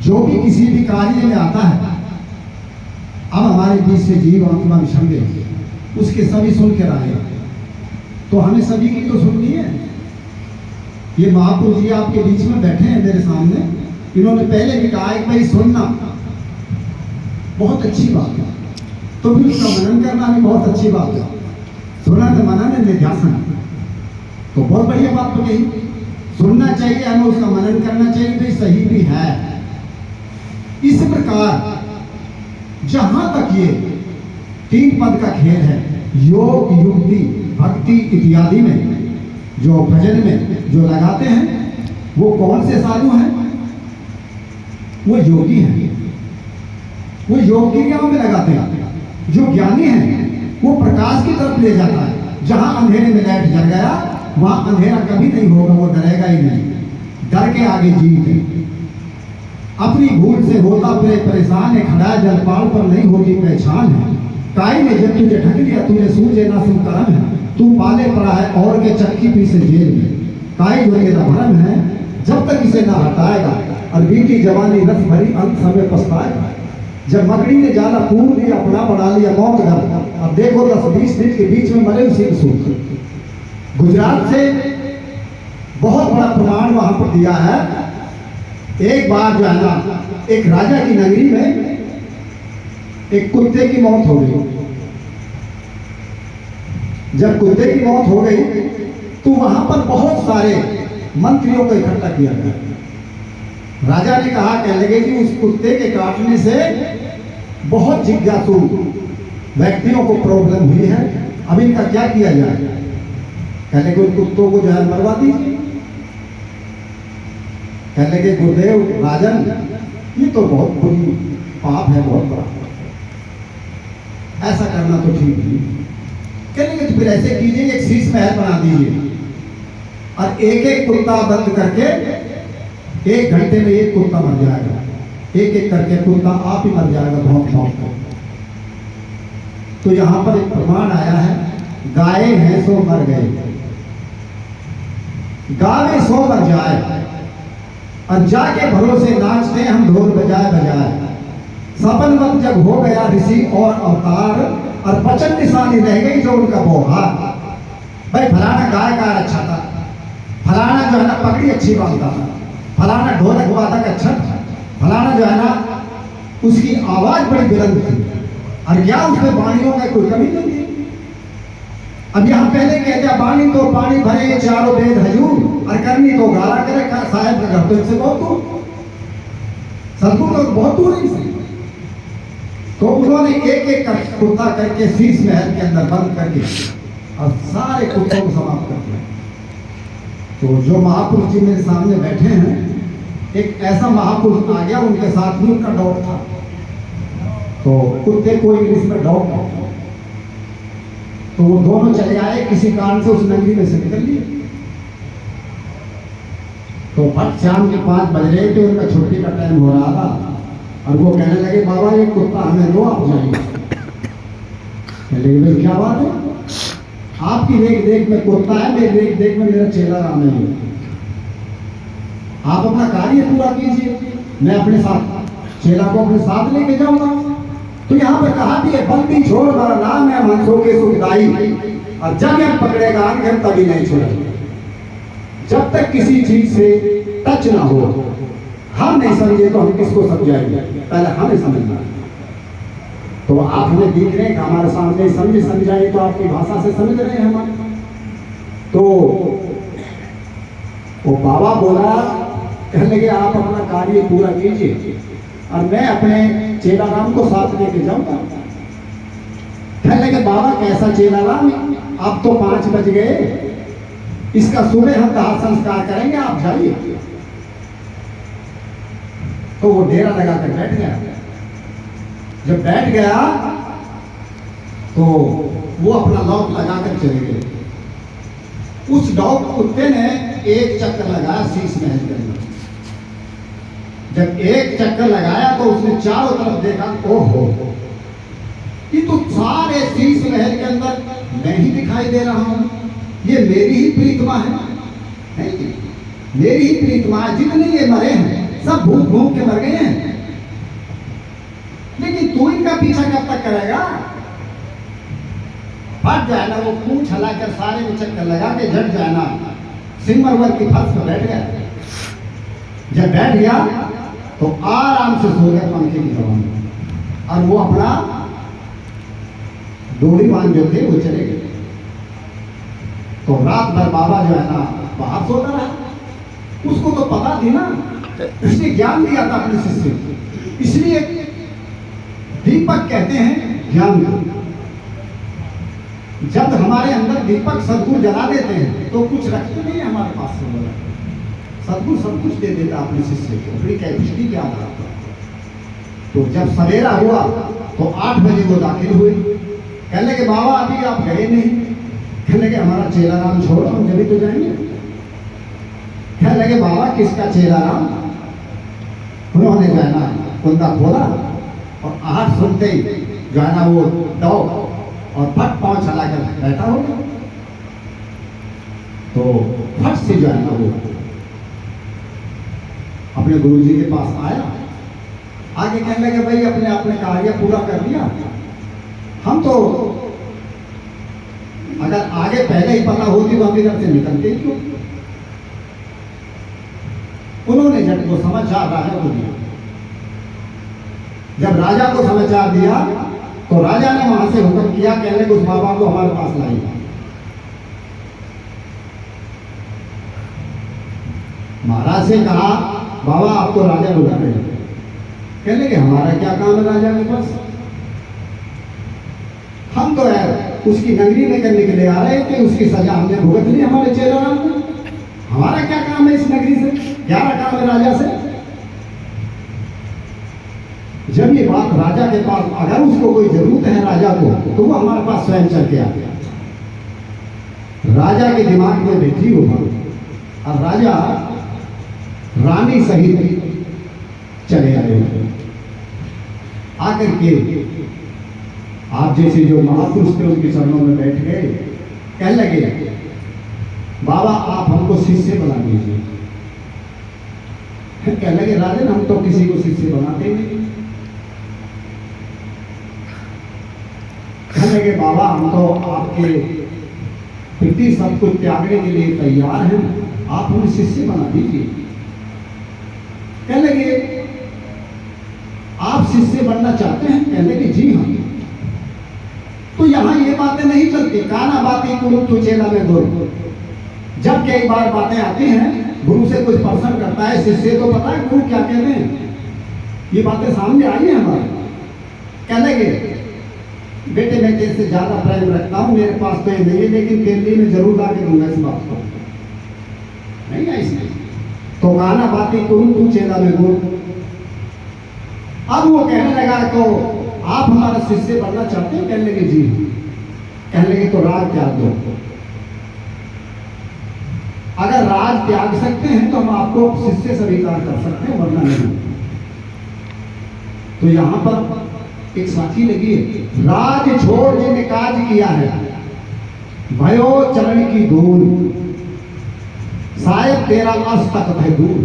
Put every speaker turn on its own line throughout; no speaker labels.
जो भी किसी भी कार्य में आता है, अब हमारे बीच से जीव आत्मा विषम गए, उसके सभी सुन के आए, तो हमें सभी की तो सुननी है। ये महापुरुष जी आपके बीच में बैठे हैं मेरे सामने, इन्होंने पहले भी कहा है भाई सुनना बहुत अच्छी बात है, तो फिर उसका मनन करना भी बहुत अच्छी बात है। सुना तो मनन निध्यासन, तो बहुत बढ़िया बात तो कही, सुनना चाहिए, हमें उसका मनन करना चाहिए, तो ये सही भी है। इस प्रकार जहां तक ये 3 पद का खेल है, योग, युक्ति, भक्ति इत्यादि में, जो भजन में जो लगाते हैं, वो कौन से साधु हैं? वो योगी हैं, वो योग क्रियाओं में लगाते हैं। जो ज्ञानी है वो प्रकाश की तरफ ले जाता है। जहां अंधेरे में लाइट जल गया, वहां अंधेरा कभी नहीं होगा, वो डरेगा ही नहीं, डर के आगे जीत है। अपनी भूल से होता परेशान है, खड़ा जलपाल पर नहीं होती पहचान है। काई ने जब तुझे ढक लिया, तुझे सूझे ना सुन करम है, तू पाले पड़ा है और के चक्की पीछे जेल में। काई जो तेरा भरम है, जब तक इसे ना हटाएगा, और बीती जवानी रस भरी अंत समय पछताएगा। जब मकड़ी ने जाला पूर दिया, अपना बढ़ा लिया मौत घर, अब देखो 10-20 दिन के बीच में मरे उसी के सूख। गुजरात से बहुत बड़ा प्रमाण वहां पर दिया है। एक बार जो है ना, एक राजा की नगरी में एक कुत्ते की मौत हो गई। जब कुत्ते की मौत हो गई तो वहां पर बहुत सारे मंत्रियों को इकट्ठा किया गया। राजा ने कहा, कहने लगे कि उस कुत्ते के काटने से बहुत जिज्ञासु व्यक्तियों को प्रॉब्लम हुई है, अब इनका क्या किया जाए? कहने लगे उन कुत्तों को जो है मरवा दीजिए। कहने लगे गुरुदेव राजन, ये तो बहुत बुरी पाप है, बहुत बड़ा, ऐसा करना तो ठीक नहीं। कहने लगे तो फिर ऐसे कीजिए, एक शीश महल बना दीजिए और एक एक कुत्ता बंद करके 1 घंटे में एक कुत्ता मर जाएगा, एक एक करके कुत्ता आप ही मर जाएगा भौंक कर। तो यहां पर एक प्रमाण आया है, गाय हैं सो मर गए, गावे सो मर जाए, और जाके भरोसे नाचते हम ढोल बजाए बजाए। सपन वक्त जब हो गया ऋषि और अवतार, और वचन निशानी रह गई जो उनका बोहार। भाई फलाना गायकार अच्छा था, फलाना जो है ना पगड़ी अच्छी बांधता था, फलाना ढोलक वादक अच्छा था, फलाना जो है ना उसकी आवाज बड़ी बुलंद थी, और क्या उसमें वाणियों का कोई कमी नहीं थी। अब यहाँ पहले कहते पानी तो पानी भरे चारों वेद हजूर, और करनी तो गारा करे साहेब का घर तो इनसे बहुत दूर, सदगुरु तो बहुत दूर है इनसे। तो उन्होंने एक एक कुत्ता करके शीश महल के अंदर बंद करके और सारे कुत्तों को समाप्त कर दिया। तो जो महापुरुष जी मेरे सामने बैठे हैं, एक ऐसा महापुरुष आ गया, उनके साथ भी उनका डॉग था। तो कुत्ते को इंग्लिश में डॉग कहते हैं। तो वो दोनों चले आए, किसी कारण से उस नगरी में से निकल लिए। तो भट शाम के 5 बज रहे थे, उनका छुट्टी का टाइम हो रहा था, और वो कहने लगे बाबा ये कुत्ता हमें लो, आप जाइए। कहने लगे क्या बात है, आपकी देख देख में कुत्ता है, मेरी देख देख में मेरा चेला राम है, आप अपना कार्य पूरा कीजिए, मैं अपने साथ चेला को अपने साथ लेके जाऊंगा। तो यहाँ पर कहा भी है, बंदी छोड़ बड़ा नाम है मनसों के सुखदाई, और जब यह पकड़ेगा हम तभी नहीं छोड़ेंगे। जब तक किसी चीज से टच ना हो, हम नहीं समझे तो हम किसको समझाएंगे, पहले हमें समझना। तो आप हमें देख रहे हैं, हमारे सामने समझाए तो आपकी भाषा से समझ रहे हैं हम। तो वो बाबा बोला, कहने लगे आप अपना कार्य पूरा कीजिए और मैं अपने चेला राम को साथ लेके जाऊंगा। कहने लगे बाबा कैसा चेला राम, अब तो 5 बज गए, इसका सुबह हम दाह संस्कार करेंगे, आप जाइए। तो वो डेरा लगा कर बैठ गया। जब बैठ गया तो वो अपना लॉक लगा कर चले गए। उस डॉग कुत्ते ने एक चक्कर लगाया शीश महल के अंदर। जब एक चक्कर लगाया तो उसने चारों तरफ देखा, ओहो ये तो सारे शीश महल के अंदर मैं ही दिखाई दे रहा हूं, ये मेरी ही प्रीतमा है, मेरी ही प्रीतमा है। जितने ये मरे हैं सब भूख भूख के मर गए हैं, लेकिन तू इनका पीछा कब तक करेगा? फट जो है ना वो पूंछ हिलाकर सारे में चक्कर लगा के झट जो है ना सिंगमरमर की फर्श पर बैठ गया। जब बैठ गया तो आराम से सो गया पंखे की हवा में, और वो अपना डोरीवान जो थे वो चले गए। तो रात भर बाबा जो है ना बाहर सोता रहा। उसको तो पता थी ना, उसने ज्ञान दिया था अपने शिष्य को, इसलिए दीपक कहते हैं ज्ञान का। जब हमारे अंदर दीपक सदगुरु जला देते हैं तो कुछ रखते नहीं हमारे पास से बोला। सदगुरु सब कुछ दे देता अपने शिष्य को अपनी कैपेसिटी के आधार पर। तो जब सवेरा हुआ तो 8 बजे वो दाखिल हुए। कहने लगे बाबा अभी आप गए नहीं। कहने लगे हमारा चेला राम छोड़ो, हम जब तो जाएंगे। कहने लगे बाबा किसका चेला राम? उन्होंने जो है ना कुंदा खोला और आहट सुनते ही जो है ना वो दौड़ और फट पांव चला कर बैठा हो गया। तो फट से जो है ना वो अपने गुरुजी के पास आया। आगे कहने लगे भाई अपने आपने कार्य पूरा कर दिया। हम तो अगर आगे पहले ही पता होती तो हम इधर से निकलते क्यों? उन्होंने जब को समाचार राजा को दिया। जब राजा को समाचार दिया तो राजा ने वहां से हुक्म किया, कहने लगे उस बाबा को हमारे पास लाइए। महाराज से कहा बाबा आप तो राजा बुला रहे हैं। कहने लगे हमारा क्या काम है राजा के पास? हम तो यार उसकी नगरी में करने के लिए आ रहे थे, उसकी सजा हमने भुगत ली हमारे चेला राम को। हमारा क्या काम है इस नगरी से? 11 काम है राजा से। जब ये बात राजा के पास, अगर उसको कोई जरूरत है राजा को, तो वो हमारे पास स्वयं चल के आ गया। राजा के दिमाग में बैठी वो बात, और राजा रानी सहित चले आए। आकर के आप जैसे जो महापुरुष थे उनके चरणों में बैठ गए। कहने लगे बाबा आप हमको शिष्य बना दीजिए। कहने लगे राजन हम तो किसी को शिष्य बनाते नहीं। कहने लगे बाबा हम तो आपके प्रति सब कुछ त्यागने के लिए तैयार हैं, आप हमें शिष्य बना दीजिए। कहने लगे आप शिष्य बनना चाहते हैं? कहने लगे जी हाँ। तो यहाँ ये बातें नहीं चलती, काना बाती गुरु तू चेला में गुरु। जब कई बार बातें आती हैं, गुरु से कुछ प्रश्न करता है शिष्य को पता है गुरु क्या कहते हैं, ये बातें सामने आई है हमारे। कहने लगे बेटे मैं तेरे से ज्यादा प्रेम रखता हूँ, मेरे पास तो ये नहीं है, लेकिन तेरे लिए मैं जरूर ला के दूंगा इस बात को। नहीं है इसलिए तो काना बाती गुरु तू चेला में गुरु। अब वो कहने लगा तो आप हमारा शिष्य बनना चाहते हैं? कहने लगे जी। कहने लगे तो राज त्याग दो। अगर राज त्याग सकते हैं तो हम आपको शिष्य स्वीकार कर सकते हैं, वरना नहीं। तो यहां पर एक साथी लगी है, राज छोड़ जिन काज किया है भयो चरण की धूल, शायद तेरा अस्तक है दूर।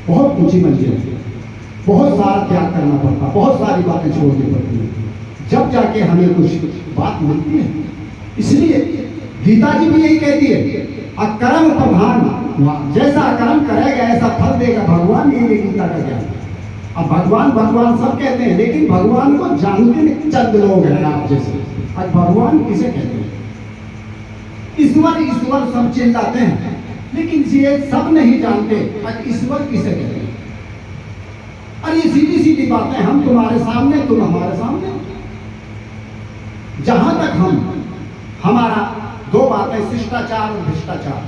बहुत ऊंची मंजिल है, बहुत सारा त्याग करना पड़ता, बहुत सारी बातें छोड़नी पड़ती है, जब जाके हमें कुछ बात मिलती है। इसलिए गीता जी भी यही कहती है अकर्म प्रधान, जैसा अकर्म करेगा ऐसा फल देगा भगवान। ये गीता का ज्ञान। अब भगवान भगवान सब कहते हैं, लेकिन भगवान को जानते नहीं चंद लोग हैं आप जैसे। अब भगवान किसे कहते हैं? ईश्वर ईश्वर सब चिल्लाते हैं, लेकिन ये सब नहीं जानते अब ईश्वर किसे कहते हैं। और ये सीधी सीधी बातें, हम तुम्हारे सामने तुम हमारे सामने। जहां तक हमारा दो बातें, शिष्टाचार और भ्रष्टाचार।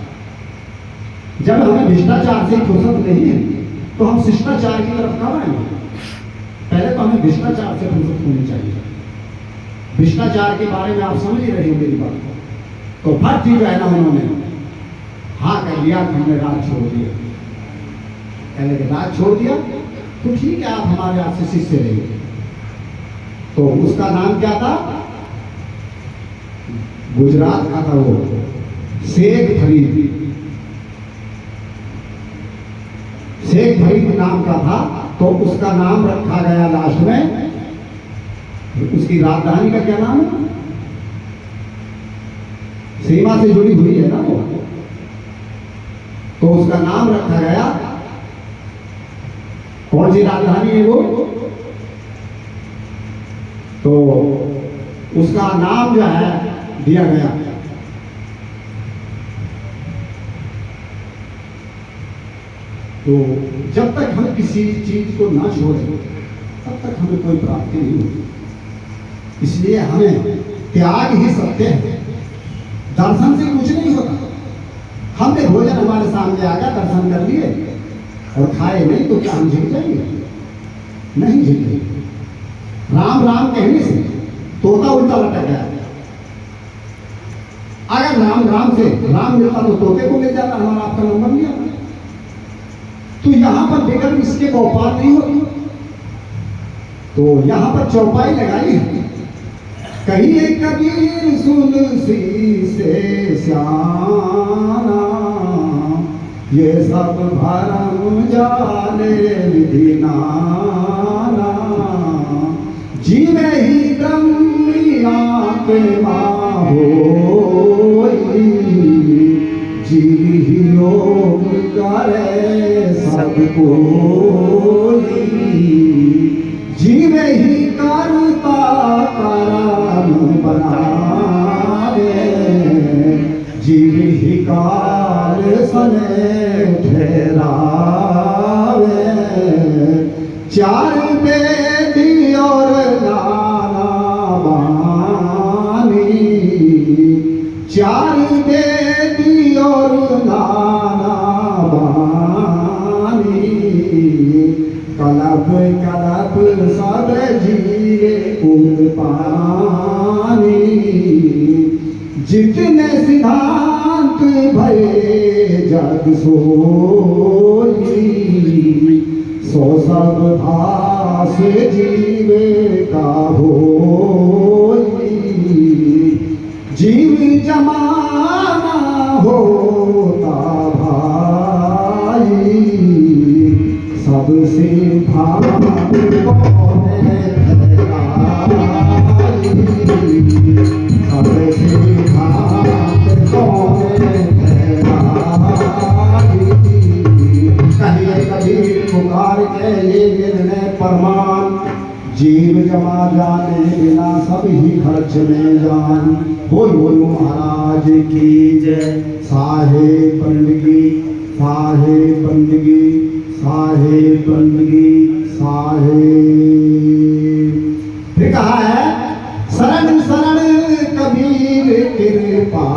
जब हमें भ्रष्टाचार से फुर्सत नहीं है तो हम शिष्टाचार की तरफ कब आएंगे? पहले तो हमें भ्रष्टाचार से फुर्सत होनी चाहिए। भ्रष्टाचार के बारे में आप समझ ही रहे हो मेरी बात को। तो फट जो है ना उन्होंने हाँ कह दिया, हमने राज छोड़ दिया। कहने के राज छोड़ दिया तो ठीक है, आप हमारे हाथ से शिष्य रहिए। तो उसका नाम क्या था? गुजरात का था वो, शेख फरीद। शेख फरीद नाम का था, तो उसका नाम रखा गया लास्ट में। उसकी राजधानी का क्या नाम है? सीमा से जुड़ी हुई है ना वो, तो उसका नाम रखा गया। कौन सी राजधानी है वो? तो उसका नाम जो है दिया गया। तो जब तक हम किसी चीज को ना छोड़ें तब तक हमें कोई प्राप्ति नहीं होती। इसलिए हमें त्याग ही सत्य है, दर्शन से कुछ नहीं होता। हमने भोजन हमारे सामने आ गया, दर्शन कर लिए और खाए नहीं तो क्या हम झिक जाएंगे? नहीं झिकेंगे। राम राम कहने से तोता उल्टा लटक गया। अगर राम राम से राम मिलता तो तोते को मिल जाता, हमारा आपका नंबर नहीं आता। तो यहां पर बेगर इसके व्यापार नहीं होती, तो यहां पर चौपाई लगाई है। कहिए कबीर सुन सी से श्याना, ये सब भरम जाने विधि नाना, जीवे ही ब्रह्मिया प्रेमा होई, जीव ही योग करे सब कोई, जीवे ही करता करम बनावे, जीव ही काल सने ठहरावे, चार वेदी और नाना बानी, चार वेदी और नाना बानी, कलप कलप सब जीवे उन पानी, जितने सिद्धांत भये जग सोई, सो सब भास जीवे का होई, जीव जमाना होता भाई, सबसे भाग कौने ठहराई, सबसे भाग कौने ठहराई, कहिए कबीर पुकार के ये निर्णय परमान, जीव जमा जाने बिना सब ही खर्च में जान। बोलो महाराज की जय। साहे बंदगी, साहे बंदगी, साहे बंदगी, साहे। फिर कहा है शरण शरण कबीर कृपा,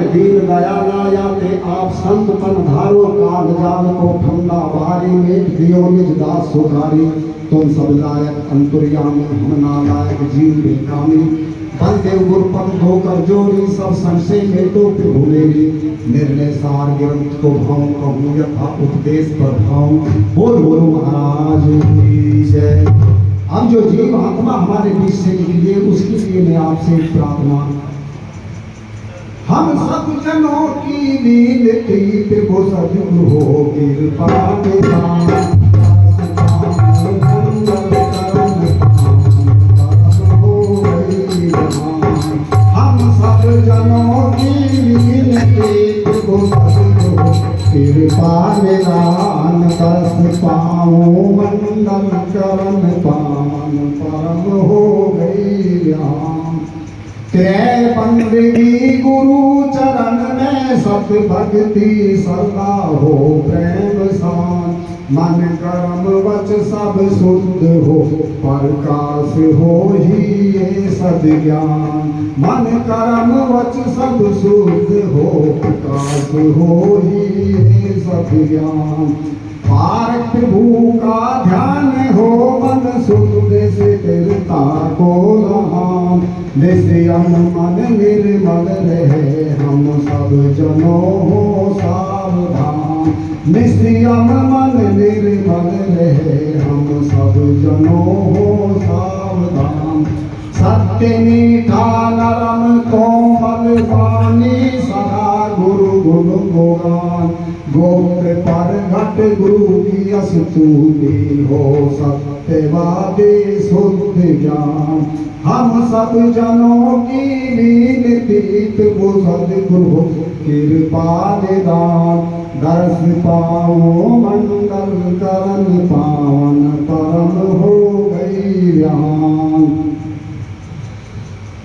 दीन दयाला याते आप संत तन धारो काल जाल को ठंडा भारी में दियो निज दास सुधारी, तुम सब लायक अंतुर्यामी हम नालायक जीव बेकामी, बंदे गुरपद धोकर जोड़ी सब संशय में तो प्रभु मेरी, निर्णय सार ग्रंथ को भाव कहूँ यथा उपदेश पर भाव। बोलो महाराज की जय। अब जो जीव आत्मा हमारे बीच से निकली है उसके लिए मैं आपसे प्रार्थना, हम सब जनों की विनती प्रभु सद्गुरु हो कृपा निधान। हम सब जनों की विनती प्रभु सद्गुरु हो कृपा निधान। दस पाँव मंडल चरण पावन परम हो गई ज्ञान। त्रय बंदगी गुरु चरण में सब भक्ति सदा हो प्रेम सान। मन कर्म वच सब शुद्ध हो प्रकाश हो ही ये सद्ज्ञान। मन कर्म वच सब शुद्ध हो प्रकाश हो ही ये सद्ज्ञान। पार प्रभु का ध्यान हो मन शुद्ध स्थिरता को रहान। निश्चयम मन निर्मल रहे हम सब जनों हो सावधान। निश्चयम मन निर्मल रहे हम सब जनों हो सावधान। सत्य मीठा नरम कोमल वाणी सदा गुरु गुण गुगान। गोत्र पर घट गुरु की स्तुति हो सत्यवादी शुद्ध ज्ञान। हम सब जनों की विनती प्रभु सद्गुरु कृपा निधान। दर्श पाओ मंडल करण पावन परम हो गई ज्ञान।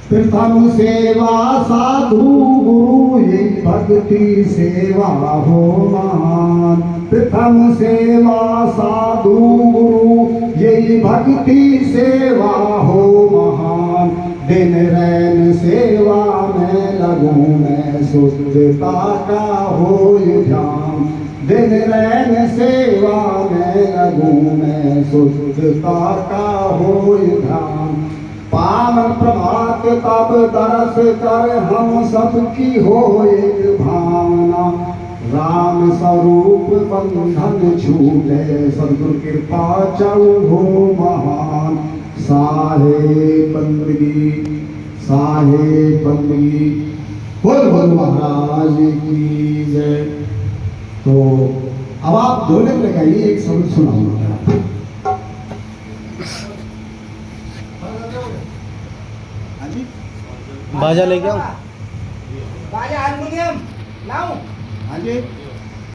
प्रथम सेवा साधु गुरु ये भक्ति सेवा हो महान। प्रथम सेवा साधु गुरु ये भक्ति सेवा हो महान। दिन रैन सेवा में लगूं मैं शुद्धता का हो ध्यान। दिन रैन सेवा में लगूं मैं शुद्धता का हो ध्यान। पावन प्रभात तब दरस कर हम सबकी हो एक भावना। राम स्वरूप बंधन छूटे सद्गुरु कृपा चऊ हो महान। साहेब बंदगी बोल बोल महाराज की जय। तो अब आप ढोलक लगाइए, एक शब्द सुनाऊंगा।
बाजा लेके आओ,
बाजा हारमोनियम लाऊं।
हाँ जी।